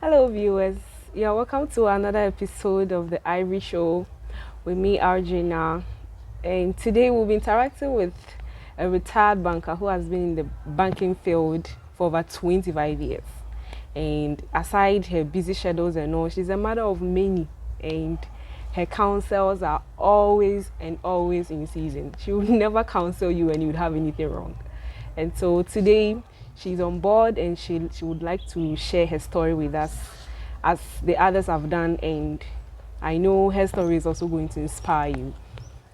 Hello, viewers. You're welcome to another episode of the Ivory Show with me, Arjuna. And today we'll be interacting with a retired banker who has been in the banking field for over 25 years. And aside her busy schedules and all, she's a mother of many. And her counsels are always and always in season. She would never counsel you when you would have anything wrong. And so today she's on board and she would like to share her story with us as the others have done, and I know her story is also going to inspire you.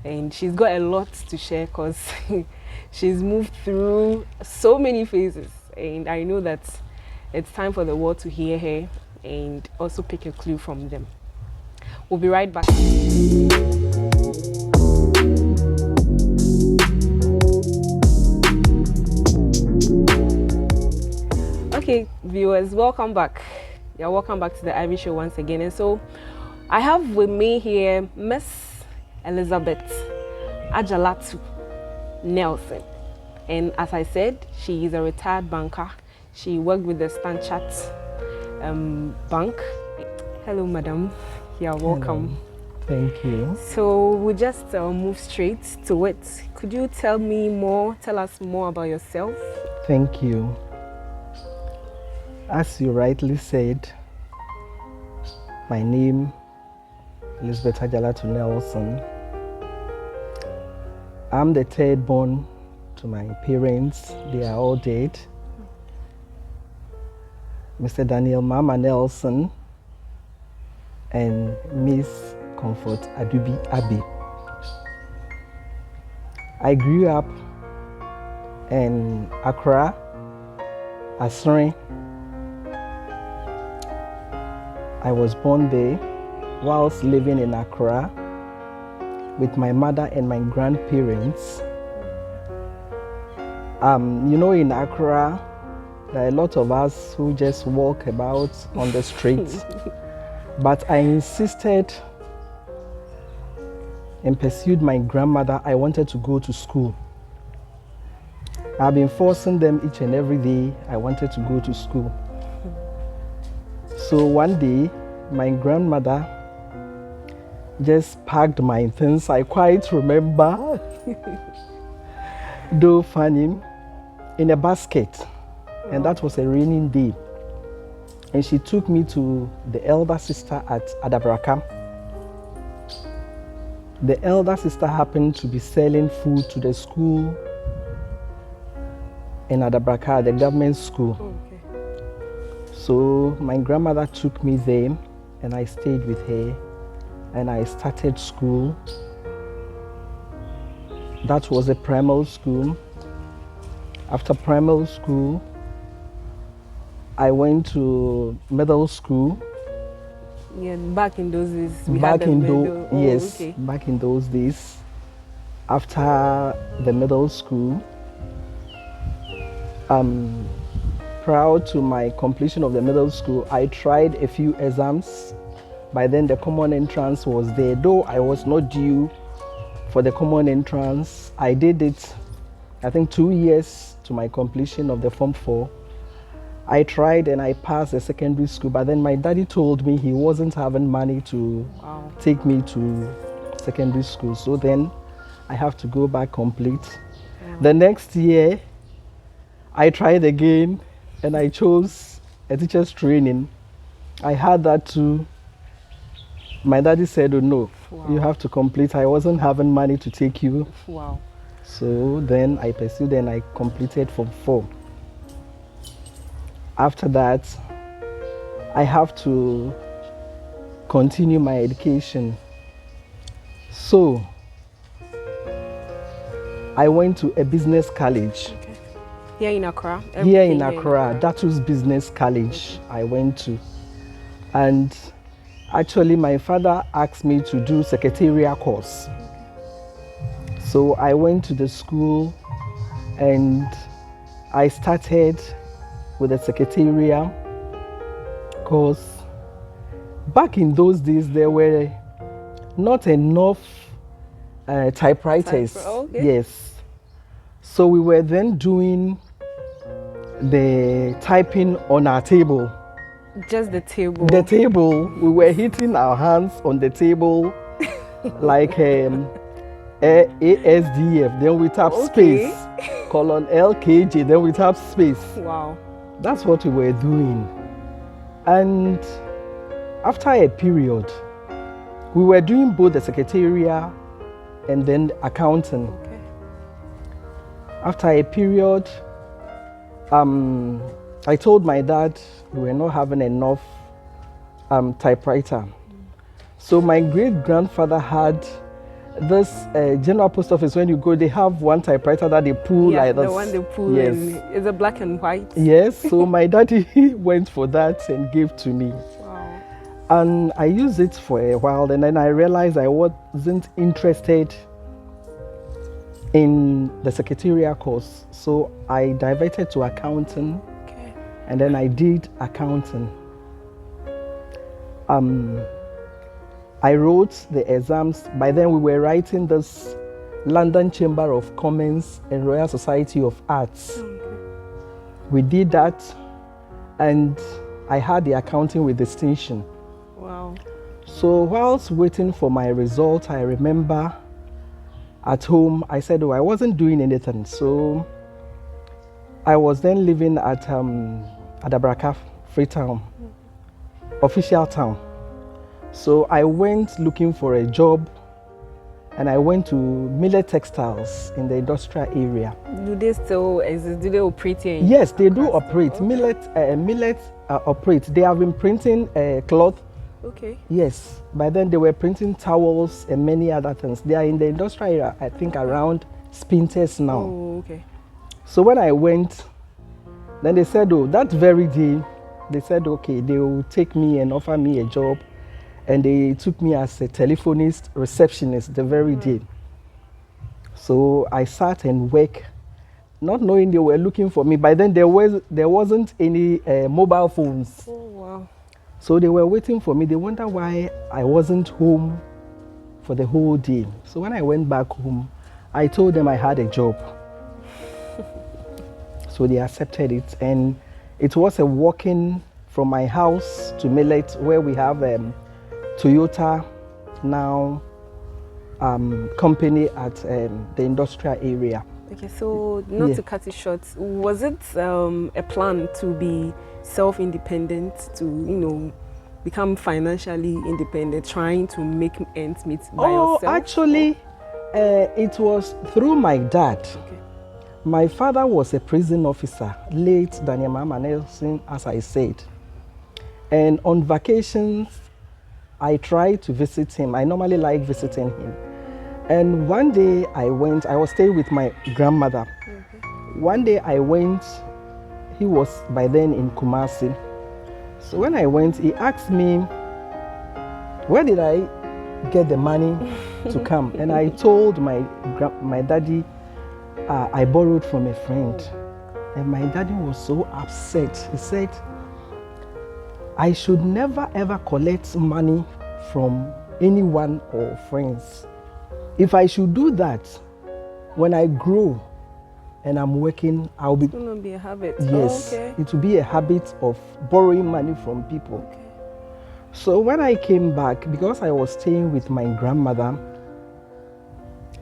And she's got a lot to share because she's moved through so many phases, and I know that it's time for the world to hear her and also pick a clue from them. We'll be right back. Okay, viewers, welcome back. You're welcome back to the Ivory Show once again. And so I have with me here Miss Elizabeth Ajalatu Nelson. And as I said, she is a retired banker. She worked with the Stanchart Bank. Hello, madam. You're welcome. Hello. Thank you. So we'll just move straight to it. Could you tell us more about yourself? Thank you. As you rightly said, my name is Elizabeth Ajalatu Nelson. I'm the third born to my parents. They are all dead. Mr. Daniel Mama Nelson and Miss Comfort Adubi Abbey. I grew up in Accra, Asrin. I was born there whilst living in Accra with my mother and my grandparents. In Accra, there are a lot of us who just walk about on the streets. But I insisted and pursued my grandmother. I wanted to go to school. I've been forcing them each and every day. I wanted to go to school. So one day, my grandmother just packed my things. I quite remember, though funny, in a basket. And that was a raining day. And she took me to the elder sister at Adabraka. The elder sister happened to be selling food to the school in Adabraka, the government school. Okay. So my grandmother took me there and I stayed with her and I started school. That was a primary school. After primary school, I went to middle school. Yeah, back in those days. Back in those days. After the middle school, prior to my completion of the middle school, I tried a few exams. By then the common entrance was there. Though I was not due for the common entrance, I did it, I think 2 years to my completion of the Form 4. I tried and I passed the secondary school, but then my daddy told me he wasn't having money to take me to secondary school. So then I have to go back complete. The next year, I tried again and I chose a teacher's training. I had that too. My daddy said, oh no, you have to complete. I wasn't having money to take you. Wow. So then I pursued and I completed Form 4. After that, I have to continue my education. So I went to a business college. Okay. Here in Accra? Here in Accra, that was business college I went to. And actually my father asked me to do secretarial course. So I went to the school and I started with the secretarial course. Back in those days, there were not enough typewriters. Okay. Yes. So we were then doing the typing on our table. Just the table. The table, we were hitting our hands on the table like ASDF, then we tap Okay. space, colon LKJ, then we tap space. Wow. That's what we were doing. And after a period, we were doing both the secretariat and then accounting. Okay. After a period, I told my dad we were not having enough typewriter. So my great grandfather had this general post office. When you go, they have one typewriter that they pull like this. The one they pull. Yes. Is it black and white? Yes. So my daddy went for that and gave to me. Wow. And I used it for a while, and then I realized I wasn't interested in the secretarial course. So I diverted to accounting. Okay. And then I did accounting. I wrote the exams. By then we were writing this London Chamber of Commerce and Royal Society of Arts. Okay. We did that, and I had the accounting with distinction. Wow. So whilst waiting for my result, I remember at home, I said, I wasn't doing anything. So I was then living at Adabraka, Freetown, official town. So I went looking for a job, and I went to Millet Textiles in the industrial area. Do they still exist? Do they operate here? Yes, they do operate. Okay. Millet operate. They have been printing cloth. Okay. Yes, by then they were printing towels and many other things. They are in the industrial area, I think around Spinters now. Oh, okay. So when I went, then they said, that very day, they said, okay, they will take me and offer me a job. And they took me as a telephonist, receptionist the very day. So I sat and worked, not knowing they were looking for me. By then there wasn't any mobile phones. Oh, wow. So they were waiting for me. They wondered why I wasn't home for the whole day. So when I went back home, I told them I had a job. So they accepted it. And it was a walking from my house to Millet, where we have Toyota now company at the industrial area. Okay, so not to cut it short, was it a plan to be self-independent, to become financially independent, trying to make ends meet by yourself? Actually, it was through my dad. Okay. My father was a prison officer, late Daniel Mama Nelson, as I said. And on vacations, I try to visit him. I normally like visiting him. And one day I was staying with my grandmother. Okay. One day I went, he was by then in Kumasi. So when I went, he asked me, where did I get the money to come? And I told my daddy, I borrowed from a friend. And my daddy was so upset. He said, I should never ever collect money from anyone or friends. If I should do that, when I grow and I'm working, I'll be... It will not be a habit. Yes, Okay. it will be a habit of borrowing money from people. Okay. So when I came back, because I was staying with my grandmother,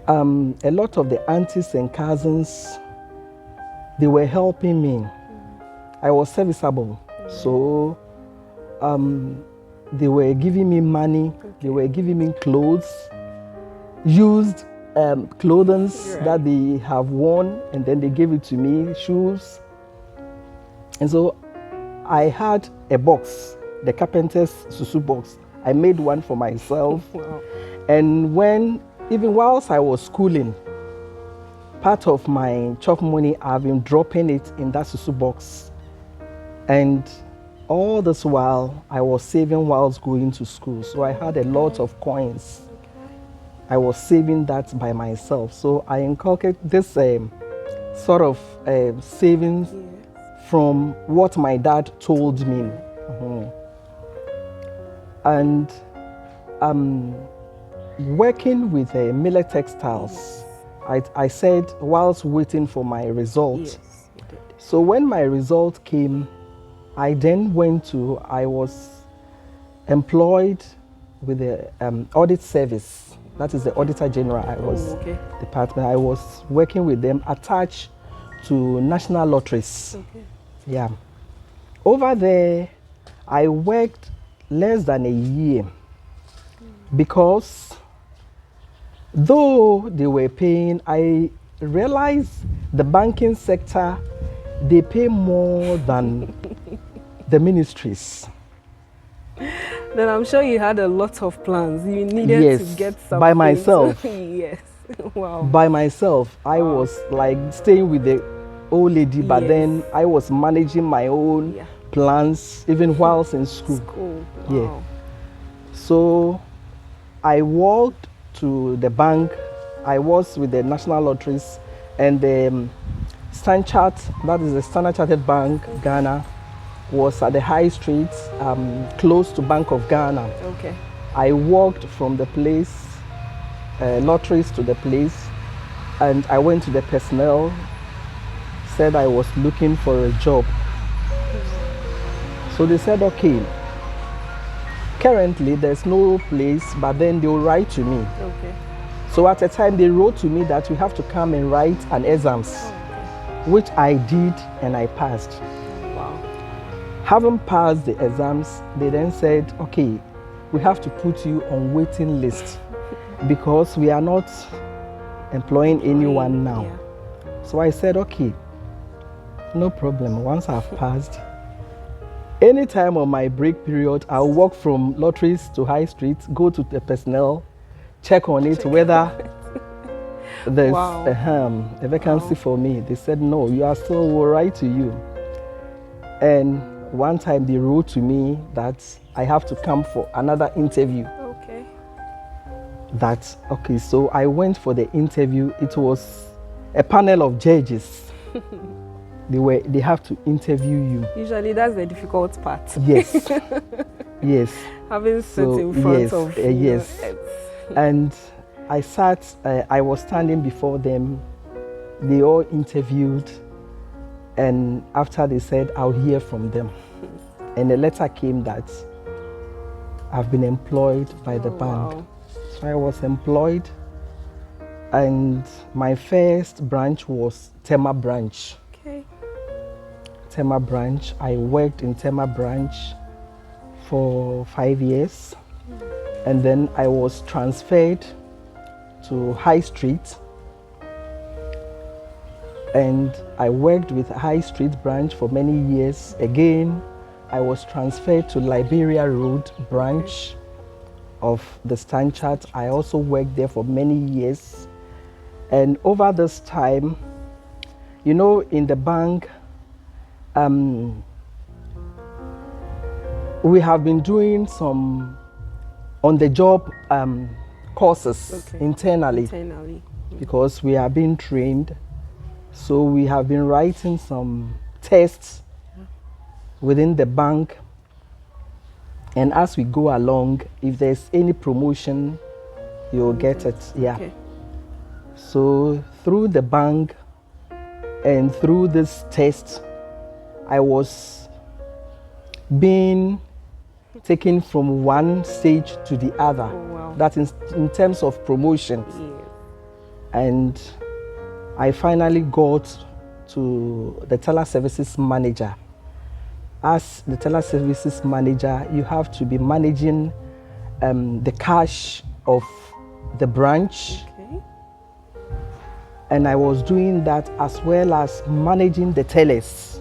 a lot of the aunties and cousins, they were helping me. I was serviceable. So they were giving me money, they were giving me clothes, used clothing that they have worn, and then they gave it to me, shoes. And so I had a box, the carpenter's susu box. I made one for myself. Wow. And even whilst I was schooling, part of my chop money, I've been dropping it in that susu box. And all this while, I was saving whilst going to school. So I had a lot of coins. I was saving that by myself. So I inculcated this sort of savings from what my dad told me. And working with Millet Textiles, I said whilst waiting for my result. Yes, you did. So when my result came, I then I was employed with the audit service. That is the Auditor General. Department. I was working with them attached to national lotteries. Okay. Yeah. Over there, I worked less than a year because though they were paying, I realized the banking sector, they pay more than the ministries. Then I'm sure you had a lot of plans. You needed to get something. By myself. Yes. Wow. By myself. I was like staying with the old lady, but then I was managing my own plans even whilst in school. Wow. Yeah. So I walked to the bank. I was with the National Lotteries and the Standard, that is the Standard Chartered Bank, Ghana, was at the high street, close to Bank of Ghana. Okay. I walked from the place, lotteries to the place, and I went to the personnel, said I was looking for a job. So they said, okay, currently there's no place, but then they'll write to me. Okay. So at a time they wrote to me that you have to come and write an exams, which I did and I passed. Wow. Having passed the exams, they then said, okay, we have to put you on waiting list because we are not employing anyone now. Yeah. So I said, okay, no problem. Once I've passed, any time on my break period, I'll walk from lotteries to high street, go to the personnel, check on it, whether there's a vacancy for me. They said, no, you are still, we'll write to you. And one time they wrote to me that I have to come for another interview. Okay. Okay, so I went for the interview. It was a panel of judges. They have to interview you. Usually that's the difficult part. Yes. Yes. Having sit in front of yes. And I sat, I was standing before them. They all interviewed, and after they said, I'll hear from them. And a letter came that I've been employed by the bank. Wow. So I was employed, and my first branch was Tema branch. Okay. Tema branch. I worked in Tema branch for 5 years, and then I was transferred to High Street, and I worked with High Street branch for many years. Again, I was transferred to Liberia Road branch of the Standard. I also worked there for many years, and over this time, you know, in the bank, we have been doing some on-the-job courses internally because we are being trained. So we have been writing some tests within the bank, and as we go along, if there's any promotion, you'll get it. Yeah. Okay. So through the bank and through this test, I was being taken from one stage to the other. Oh, wow. That is in terms of promotion. Yeah. And I finally got to the teller services manager. As the teller services manager, you have to be managing the cash of the branch. Okay. And I was doing that as well as managing the tellers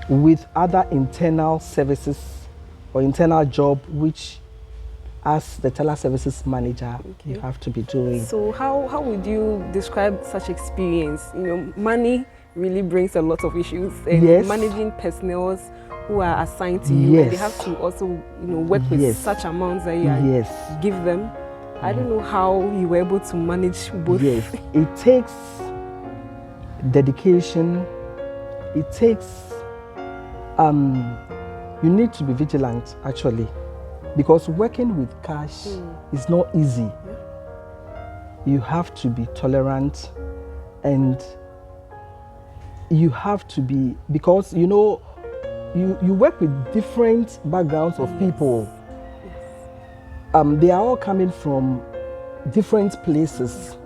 with other internal services or internal job, which as the teller services manager, you have to be doing. So how would you describe such experience? You know, money really brings a lot of issues, and managing personnel who are assigned to you, and they have to also, you know, work with such amounts that you give them. I don't know how you were able to manage both. Yes, it takes dedication. It takes you need to be vigilant, actually, because working with cash is not easy. Yeah. You have to be tolerant, and you have to be, because, you know, you work with different backgrounds of people. They are all coming from different places.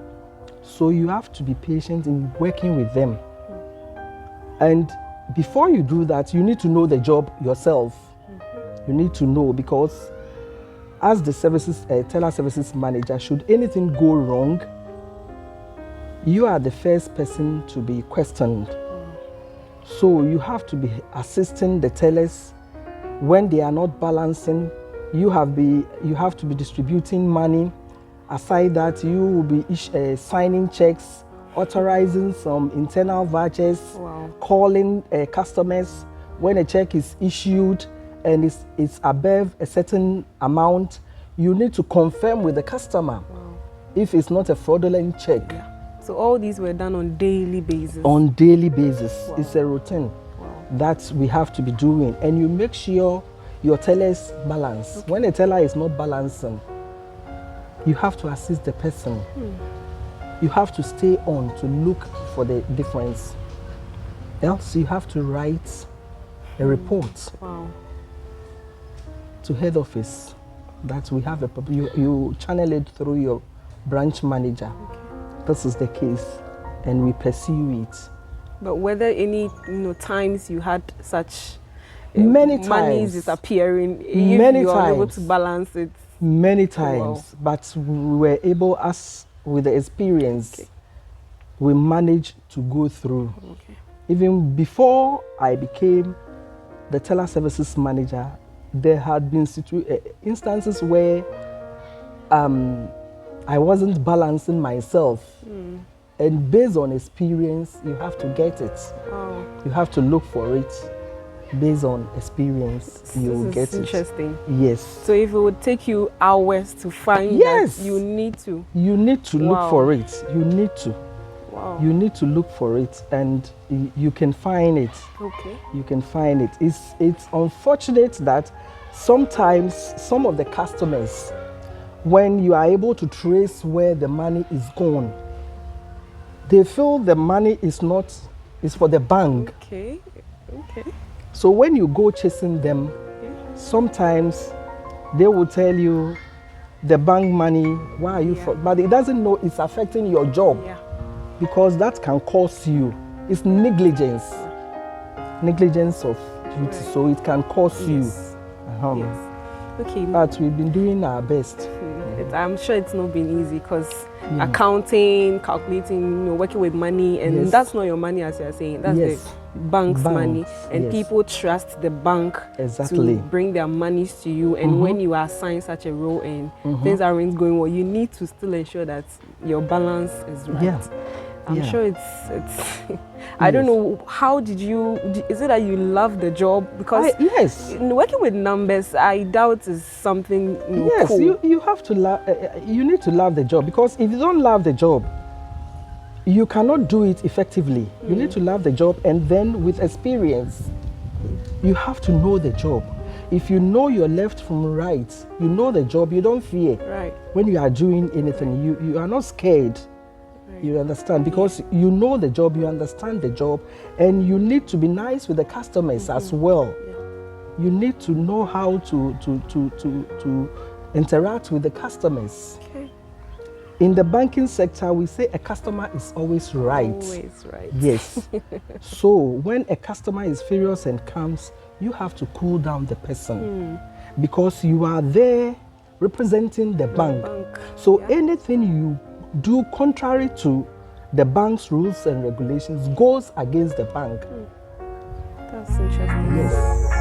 So you have to be patient in working with them. And before you do that, you need to know the job yourself. You need to know, because as the teller services manager, should anything go wrong, you are the first person to be questioned. So you have to be assisting the tellers when they are not balancing. You have to be distributing money. Aside that, you will be signing checks, authorizing some internal vouchers, calling customers when a check is issued and it's above a certain amount. You need to confirm with the customer if it's not a fraudulent check. So all these were done on daily basis? On daily basis. It's a routine that we have to be doing. And you make sure your tellers balance. When a teller is not balancing, you have to assist the person. You have to stay on to look for the difference. Else you have to write a report to head office that we have you channel it through your branch manager. This is the case, and we pursue it. But were there any times you had such many times money disappearing? Many you times. Are able to balance it? Many times, but we were able, as with the experience, we managed to go through. Even before I became the teller services manager, there had been instances where I wasn't balancing myself. And based on experience, you have to get it. You have to look for it. Based on experience, you get it. Interesting. Yes. So if it would take you hours to find that, you need to. You need to look for it. You need to. You need to look for it, and you can find it. You can find it. It's unfortunate that sometimes some of the customers, when you are able to trace where the money is gone, they feel the money is for the bank. So when you go chasing them, sometimes they will tell you the bank money, why are you but it doesn't know it's affecting your job. Because that can cost you. It's negligence. Negligence of duty, so it can cost you. But we've been doing our best. I'm sure it's not been easy, because accounting, calculating, working with money, and that's not your money, as you're saying. That's the bank's money. And people trust the bank to bring their monies to you. And when you are assigned such a role and things aren't going well, you need to still ensure that your balance is right. I'm sure it's I don't know, how did you, is it that you love the job? Because working with numbers, I doubt is something cool. You have to love, you need to love the job, because if you don't love the job, you cannot do it effectively. You need to love the job, and then with experience, you have to know the job. If you know your left from right, you know the job, you don't fear. When you are doing anything, you are not scared. You understand, because you know the job, you understand the job, and you need to be nice with the customers as well. You need to know how to interact with the customers. In the banking sector, we say a customer is always right. Always right. Yes. So when a customer is furious and comes, you have to cool down the person, because you are there representing the bank. So anything you do contrary to the bank's rules and regulations goes against the bank. That's interesting. Yes.